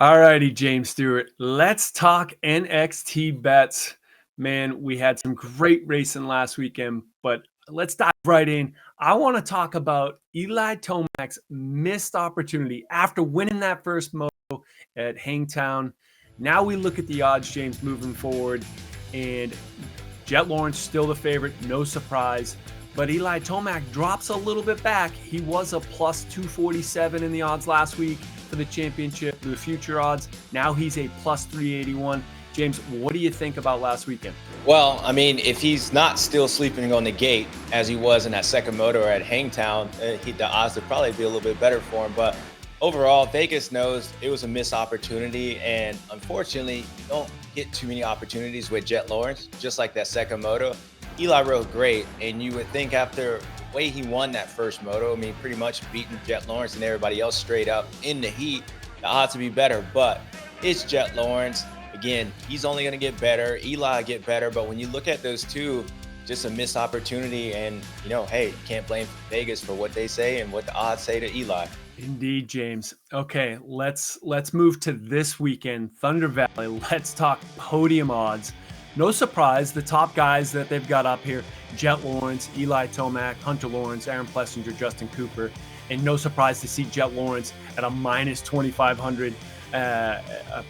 All righty, James Stewart. Let's talk NXT bets. Man, we had some great racing last weekend, but let's dive right in. I want to talk about Eli Tomac's missed opportunity after winning that first moto at Hangtown. Now we look at the odds, James, moving forward, and Jet Lawrence still the favorite, no surprise. But Eli Tomac drops a little bit back. He was a plus 247 in the odds last week for the championship, the future odds. Now he's a plus 381. James, what do you think about last weekend? Well, I mean, if he's not still sleeping on the gate as he was in that second moto at Hangtown, the odds would probably be a little bit better for him. But overall, Vegas knows it was a missed opportunity. And unfortunately, you don't get too many opportunities with Jet Lawrence, just like that second moto. Eli rode great, and you would think after the way he won that first moto, I mean, pretty much beating Jet Lawrence and everybody else straight up in the heat, the odds would be better. But it's Jet Lawrence. Again, he's only going to get better. Eli get better. But when you look at those two, just a missed opportunity. And, hey, you can't blame Vegas for what they say and what the odds say to Eli. Indeed, James. Okay, let's move to this weekend, Thunder Valley. Let's talk podium odds. No surprise, the top guys that they've got up here, Jet Lawrence, Eli Tomac, Hunter Lawrence, Aaron Plessinger, Justin Cooper. And no surprise to see Jet Lawrence at a minus 2,500.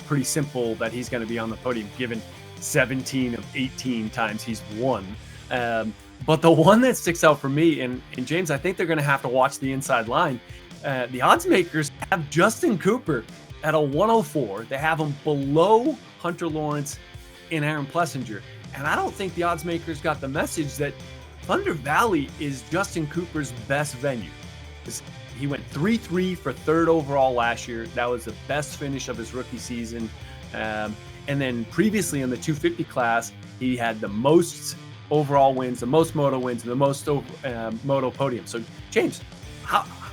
Pretty simple that he's going to be on the podium, given 17 of 18 times he's won. But the one that sticks out for me, and James, I think they're going to have to watch the inside line. The odds makers have Justin Cooper at a 104. They have him below Hunter Lawrence and Aaron Plessinger. And I don't think the odds makers got the message that Thunder Valley is Justin Cooper's best venue. He went 3-3 for third overall last year. That was the best finish of his rookie season. And then previously in the 250 class, he had the most overall wins, the most moto wins, and the most moto podiums. So, James,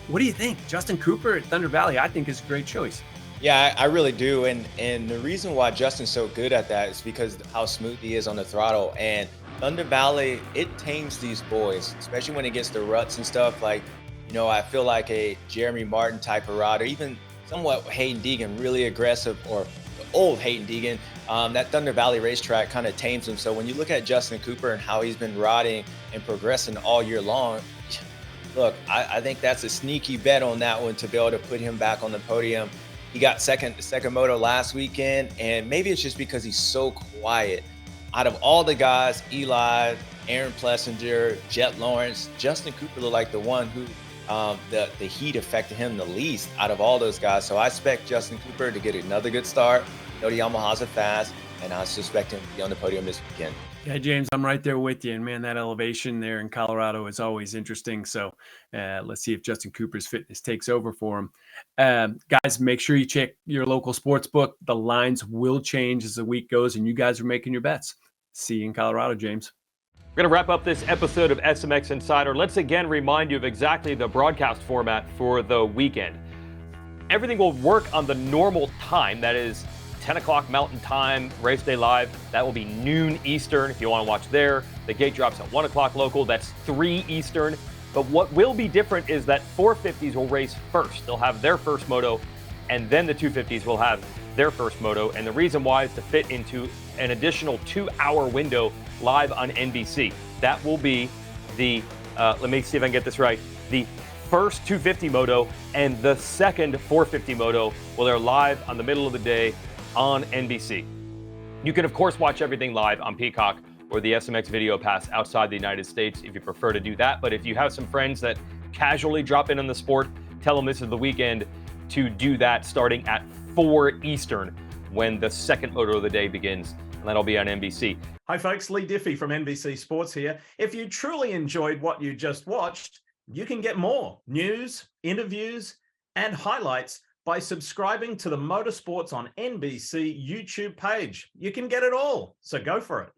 what do you think? Justin Cooper at Thunder Valley, I think, is a great choice. Yeah, I really do. And the reason why Justin's so good at that is because how smooth he is on the throttle. And Thunder Valley, it tames these boys, especially when it gets the ruts and stuff. Like, I feel like a Jeremy Martin type of rider, even somewhat Hayden Deegan, really aggressive, or old Hayden Deegan. That Thunder Valley racetrack kind of tames him. So when you look at Justin Cooper and how he's been riding and progressing all year long, look, I think that's a sneaky bet on that one to be able to put him back on the podium. He got second moto last weekend, and maybe it's just because he's so quiet. Out of all the guys, Eli, Aaron Plessinger, Jet Lawrence, Justin Cooper looked like the one who the heat affected him the least out of all those guys. So I expect Justin Cooper to get another good start. The Yamahas are fast, and I suspect him to be on the podium this weekend. Yeah, James, I'm right there with you. And man, that elevation there in Colorado is always interesting. So let's see if Justin Cooper's fitness takes over for him. Guys, make sure you check your local sports book. The lines will change as the week goes, and you guys are making your bets. See you in Colorado, James. We're going to wrap up this episode of SMX Insider. Let's again remind you of exactly the broadcast format for the weekend. Everything will work on the normal time, that is 10 o'clock Mountain Time, Race Day Live. That will be noon Eastern if you want to watch there. The gate drops at 1 o'clock local. That's 3 Eastern. But what will be different is that 450s will race first. They'll have their first moto, and then the 250s will have their first moto. And the reason why is to fit into an additional 2-hour window live on NBC. That will be the, let me see if I can get this right, the first 250 moto and the second 450 moto. Well, they're live on the middle of the day on NBC. You can, of course, watch everything live on Peacock or the SMX Video Pass outside the United States if you prefer to do that. But if you have some friends that casually drop in on the sport, tell them this is the weekend to do that starting at 4 Eastern when the second moto of the day begins. And that'll be on NBC. Hi, folks. Lee Diffie from NBC Sports here. If you truly enjoyed what you just watched, you can get more news, interviews, and highlights by subscribing to the Motorsports on NBC YouTube page. You can get it all, so go for it.